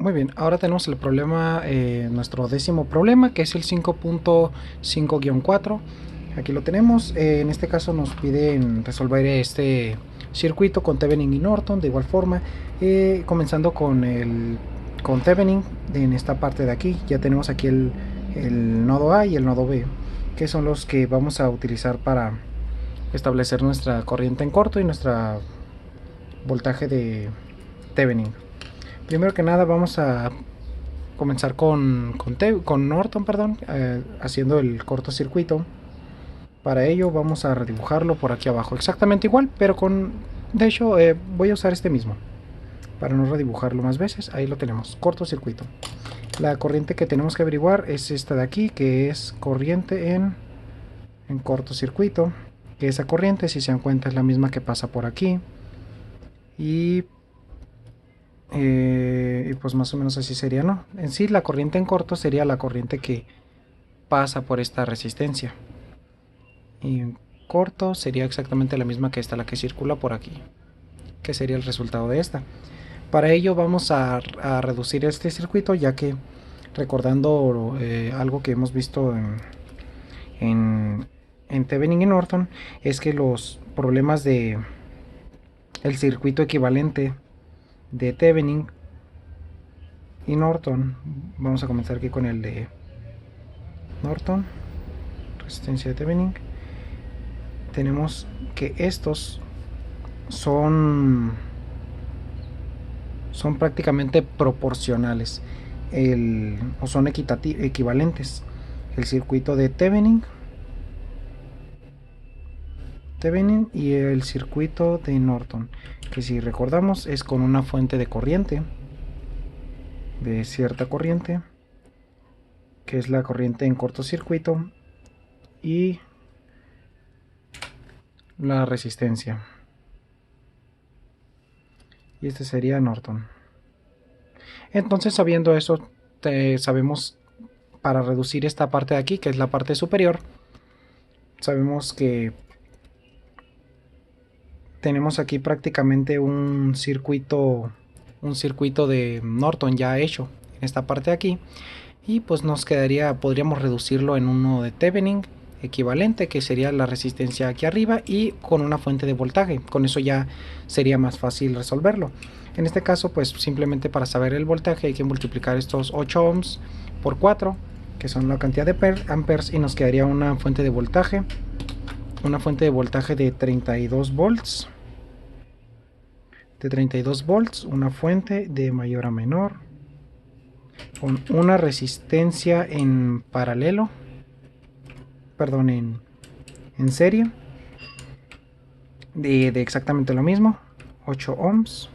Muy bien, ahora tenemos el problema, nuestro décimo problema, que es el 5.5-4. Aquí lo tenemos. En este caso nos piden resolver este circuito con Thevenin y Norton de igual forma. Comenzando con Thevenin en esta parte de aquí. Ya tenemos aquí el nodo A y el nodo B, que son los que vamos a utilizar para establecer nuestra corriente en corto y nuestra voltaje de Thevenin. Primero que nada vamos a comenzar con Norton, perdón, haciendo el cortocircuito. Para ello vamos a redibujarlo por aquí abajo, exactamente igual, pero de hecho voy a usar este mismo para no redibujarlo más veces. Ahí lo tenemos, cortocircuito. La corriente que tenemos que averiguar es esta de aquí, que es corriente en cortocircuito, que esa corriente, si se dan cuenta, es la misma que pasa por aquí. Y pues más o menos así sería, ¿no? En sí, la corriente en corto sería la corriente que pasa por esta resistencia. Y en corto sería exactamente la misma que esta, la que circula por aquí, que sería el resultado de esta. Para ello vamos a reducir este circuito, ya que recordando algo que hemos visto en Thevenin y Norton, es que los problemas de el circuito equivalente de Thevenin y Norton, vamos a comenzar aquí con el de Norton, resistencia de Thevenin, tenemos que estos son prácticamente proporcionales, o son equivalentes. El circuito de Thevenin y el circuito de Norton, que si recordamos es con una fuente de corriente, de cierta corriente, que es la corriente en cortocircuito, y la resistencia. Y este sería Norton. Entonces, sabiendo eso, sabemos, para reducir esta parte de aquí, que es la parte superior, sabemos que tenemos aquí prácticamente un circuito de Norton ya hecho en esta parte de aquí, y pues nos quedaría, podríamos reducirlo en uno de Thevenin equivalente, que sería la resistencia aquí arriba, y con una fuente de voltaje. Con eso ya sería más fácil resolverlo. En este caso, pues simplemente para saber el voltaje hay que multiplicar estos 8 ohms por 4, que son la cantidad de amperes, y nos quedaría una fuente de voltaje de 32 volts. Una fuente de mayor a menor, con una resistencia en paralelo, perdón, en serie, de exactamente lo mismo, 8 ohms.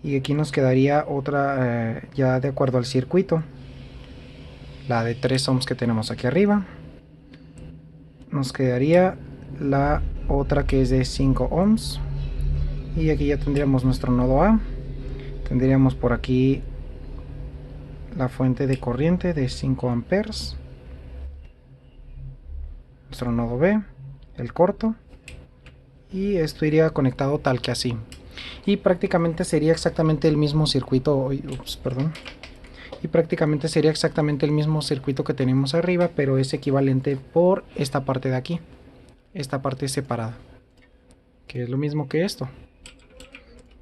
Y aquí nos quedaría otra, ya de acuerdo al circuito, la de 3 ohms que tenemos aquí arriba. Nos quedaría la otra que es de 5 ohms. Y aquí ya tendríamos nuestro nodo A. Tendríamos por aquí la fuente de corriente de 5 amperes. Nuestro nodo B, el corto. Y esto iría conectado tal que así. Y prácticamente sería exactamente el mismo circuito. Y prácticamente sería exactamente el mismo circuito que tenemos arriba, pero es equivalente por esta parte de aquí. Esta parte separada, que es lo mismo que esto,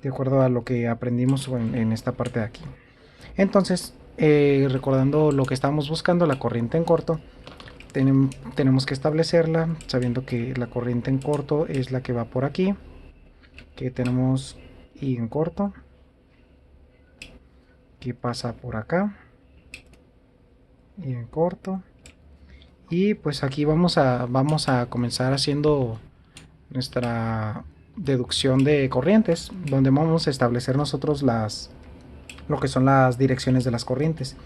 de acuerdo a lo que aprendimos en esta parte de aquí. Entonces, recordando lo que estábamos buscando, la corriente en corto, tenemos que establecerla sabiendo que la corriente en corto es la que va por aquí, que tenemos I en corto, que pasa por acá, y en corto. Y pues aquí vamos a comenzar haciendo nuestra deducción de corrientes, donde vamos a establecer nosotros lo que son las direcciones de las corrientes.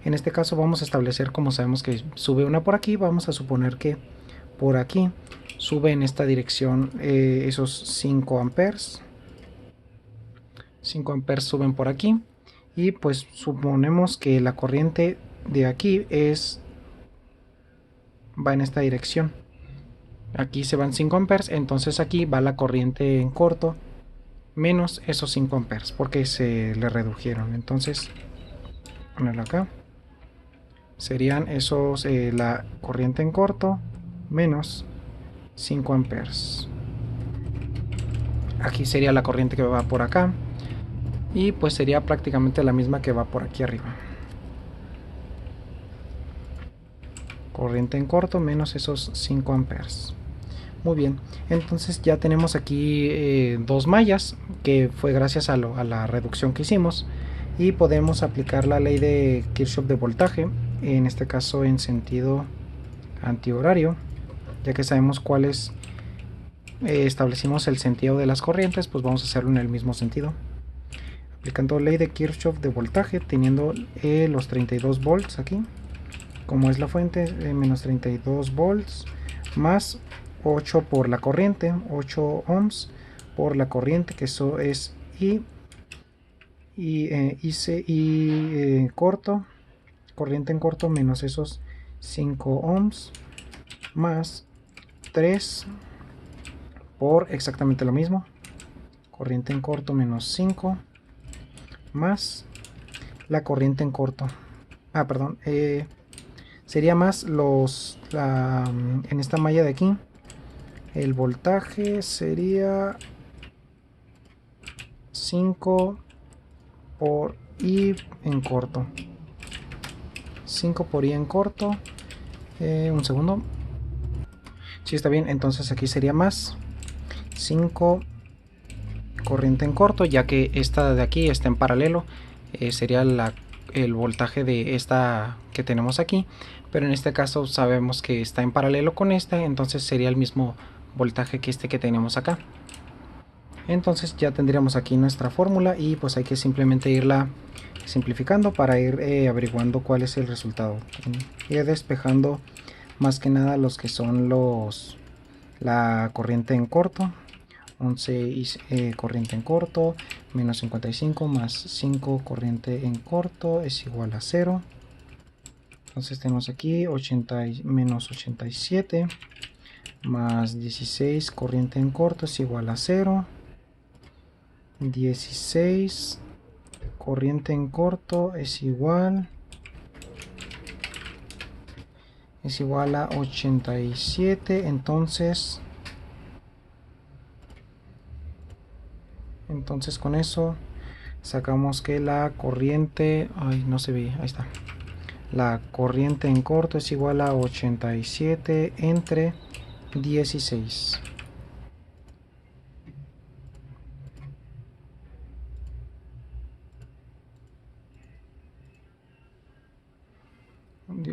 En este caso vamos a establecer, como sabemos que sube una por aquí, vamos a suponer que por aquí sube en esta dirección esos 5 amperes. 5 amperes suben por aquí, y pues suponemos que la corriente de aquí va en esta dirección. Aquí se van 5 amperes, entonces aquí va la corriente en corto menos esos 5 amperes porque se le redujeron. Entonces ponerlo acá. Serían esos, la corriente en corto menos 5 amperes. Aquí sería la corriente que va por acá. Y pues sería prácticamente la misma que va por aquí arriba. Corriente en corto menos esos 5 amperes. Muy bien, entonces ya tenemos aquí dos mallas, que fue gracias a la reducción que hicimos, y podemos aplicar la ley de Kirchhoff de voltaje, en este caso en sentido antihorario, ya que sabemos cuál es, establecimos el sentido de las corrientes, pues vamos a hacerlo en el mismo sentido. Aplicando ley de Kirchhoff de voltaje, teniendo los 32 volts aquí, como es la fuente, menos 32 volts, más 8 por la corriente, 8 ohms por la corriente, que eso es corto, corriente en corto menos esos 5 ohms, más 3 por exactamente lo mismo, corriente en corto menos 5, más la corriente en corto, perdón, sería más en esta malla de aquí, el voltaje sería 5 por I en corto. 5 por I en corto. Un segundo. Si está bien, entonces aquí sería más 5 corriente en corto, ya que esta de aquí está en paralelo. Sería el voltaje de esta que tenemos aquí, pero en este caso sabemos que está en paralelo con esta, entonces sería el mismo voltaje que este que tenemos acá. Entonces ya tendríamos aquí nuestra fórmula y pues hay que simplemente irla simplificando para ir averiguando cuál es el resultado. Ir despejando más que nada los que son la corriente en corto. 11 corriente en corto menos 55 más 5 corriente en corto es igual a 0. Entonces tenemos aquí menos 87 más 16 corriente en corto es igual a 0. 16 corriente en corto es igual a 87. Entonces con eso sacamos que la corriente, no se ve, ahí está, la corriente en corto es igual a 87 entre 16.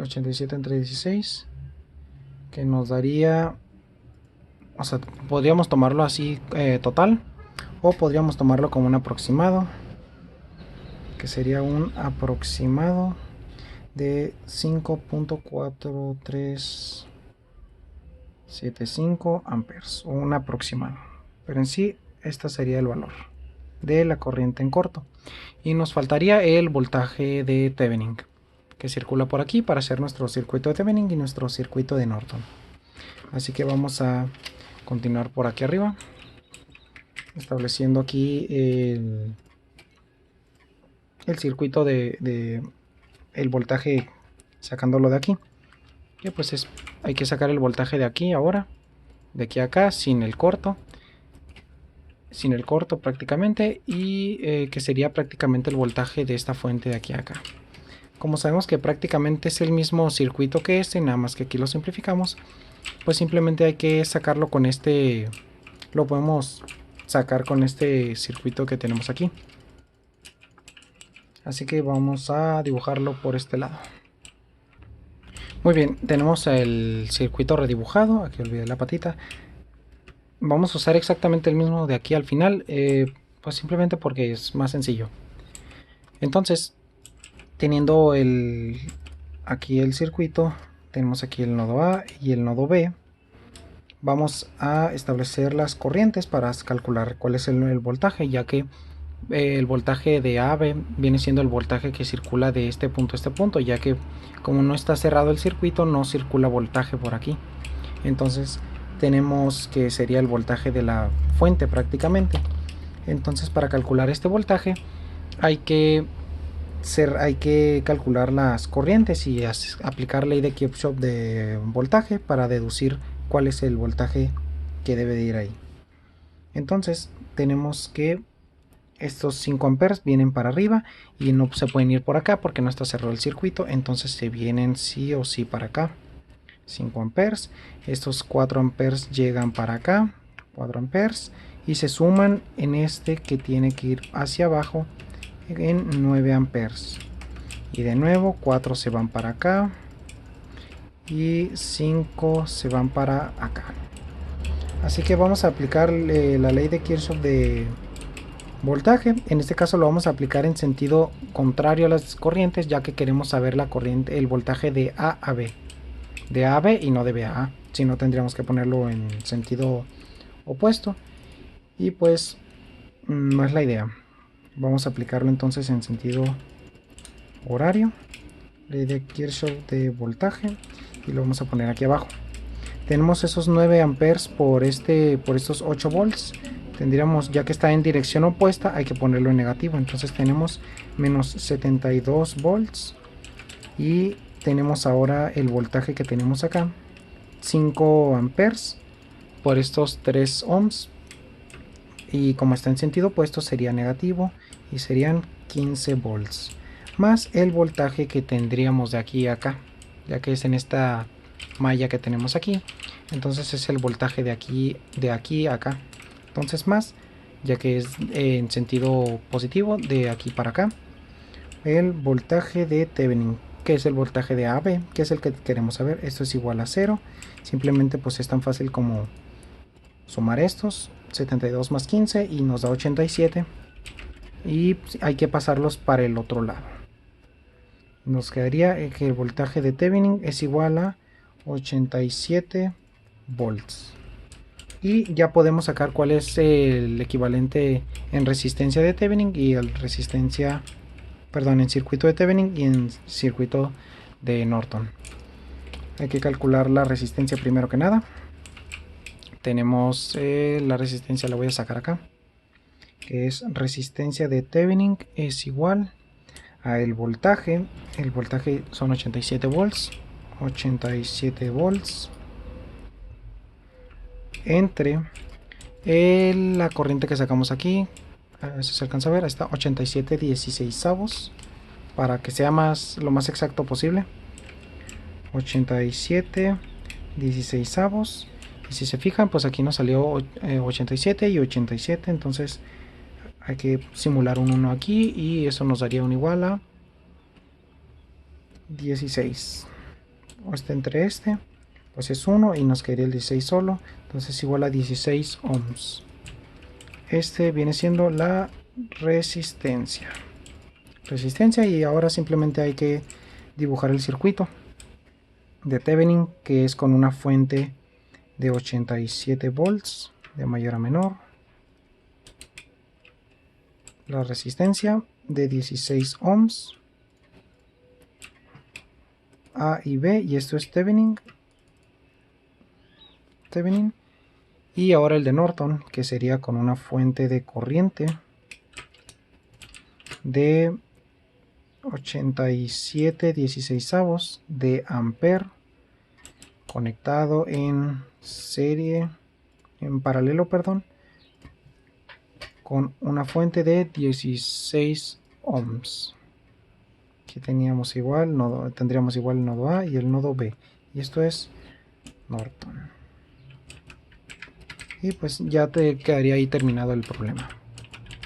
87 entre 16, que nos daría, o sea, podríamos tomarlo así total, o podríamos tomarlo como un aproximado, que sería un aproximado de 5.4375 amperes, o un aproximado, pero en sí este sería el valor de la corriente en corto, y nos faltaría el voltaje de Thevenin que circula por aquí para hacer nuestro circuito de Thevenin y nuestro circuito de Norton. Así que vamos a continuar por aquí arriba, estableciendo aquí el circuito de el voltaje, sacándolo de aquí. Y pues hay que sacar el voltaje de aquí ahora, de aquí a acá, sin el corto prácticamente, y que sería prácticamente el voltaje de esta fuente de aquí a acá. Como sabemos que prácticamente es el mismo circuito que este, nada más que aquí lo simplificamos, pues simplemente hay que sacarlo con este, lo podemos sacar con este circuito que tenemos aquí. Así que vamos a dibujarlo por este lado. Muy bien, tenemos el circuito redibujado, aquí olvidé la patita. Vamos a usar exactamente el mismo de aquí al final, pues simplemente porque es más sencillo. Entonces, teniendo aquí el circuito, tenemos aquí el nodo A y el nodo B. Vamos a establecer las corrientes para calcular cuál es el voltaje, ya que el voltaje de AB viene siendo el voltaje que circula de este punto a este punto, ya que como no está cerrado el circuito no circula voltaje por aquí. Entonces tenemos que sería el voltaje de la fuente prácticamente. Entonces para calcular este voltaje hay que hay que calcular las corrientes y aplicar ley de Kirchhoff de voltaje para deducir cuál es el voltaje que debe de ir ahí. Entonces tenemos que estos 5 amperes vienen para arriba y no se pueden ir por acá porque no está cerrado el circuito, entonces se vienen sí o sí para acá. 5 amperes, estos 4 amperes llegan para acá, 4 amperes, y se suman en este que tiene que ir hacia abajo en 9 amperes. Y de nuevo 4 se van para acá y 5 se van para acá. Así que vamos a aplicar la ley de Kirchhoff de voltaje. En este caso lo vamos a aplicar en sentido contrario a las corrientes, ya que queremos saber la corriente, el voltaje de A a B. De A a B y no de B a A. Si no, tendríamos que ponerlo en sentido opuesto. Y pues no es la idea. Vamos a aplicarlo entonces en sentido horario. Ley de Kirchhoff de voltaje. Y lo vamos a poner aquí abajo. Tenemos esos 9 amperes por estos 8 volts. Tendríamos, ya que está en dirección opuesta, hay que ponerlo en negativo. Entonces tenemos menos 72 volts. Y tenemos ahora el voltaje que tenemos acá. 5 amperes por estos 3 ohms. Y como está en sentido opuesto sería negativo. Y serían 15 volts. Más el voltaje que tendríamos de aquí a acá. Ya que es en esta malla que tenemos aquí. Entonces es el voltaje de aquí a acá. Entonces más, ya que es en sentido positivo, de aquí para acá, el voltaje de Thevenin, que es el voltaje de AB, que es el que queremos saber. Esto es igual a 0. Simplemente pues es tan fácil como sumar estos, 72 más 15 y nos da 87. Y hay que pasarlos para el otro lado. Nos quedaría que el voltaje de Thevenin es igual a 87 volts. Y ya podemos sacar cuál es el equivalente en resistencia de Thevenin y en circuito de Thevenin y en circuito de Norton. Hay que calcular la resistencia primero que nada. Tenemos la resistencia, la voy a sacar acá, que es resistencia de Thevenin es igual a el voltaje son 87 volts, entre la corriente que sacamos aquí, a ver si se alcanza a ver, está 87 16avos, para que sea lo más exacto posible, 87 16avos, y si se fijan pues aquí nos salió 87 y 87, entonces hay que simular un 1 aquí y eso nos daría un igual a 16, o entre pues es 1 y nos quedaría el 16 solo, entonces igual a 16 ohms. Este viene siendo la resistencia y ahora simplemente hay que dibujar el circuito de Thevenin, que es con una fuente de 87 volts de mayor a menor, la resistencia de 16 ohms, A y B, y esto es Thevenin, y ahora el de Norton, que sería con una fuente de corriente de 87 16avos de ampere, conectado en paralelo, con una fuente de 16 ohms. Aquí tendríamos igual el nodo A y el nodo B, y esto es Norton. Y pues ya te quedaría ahí terminado el problema.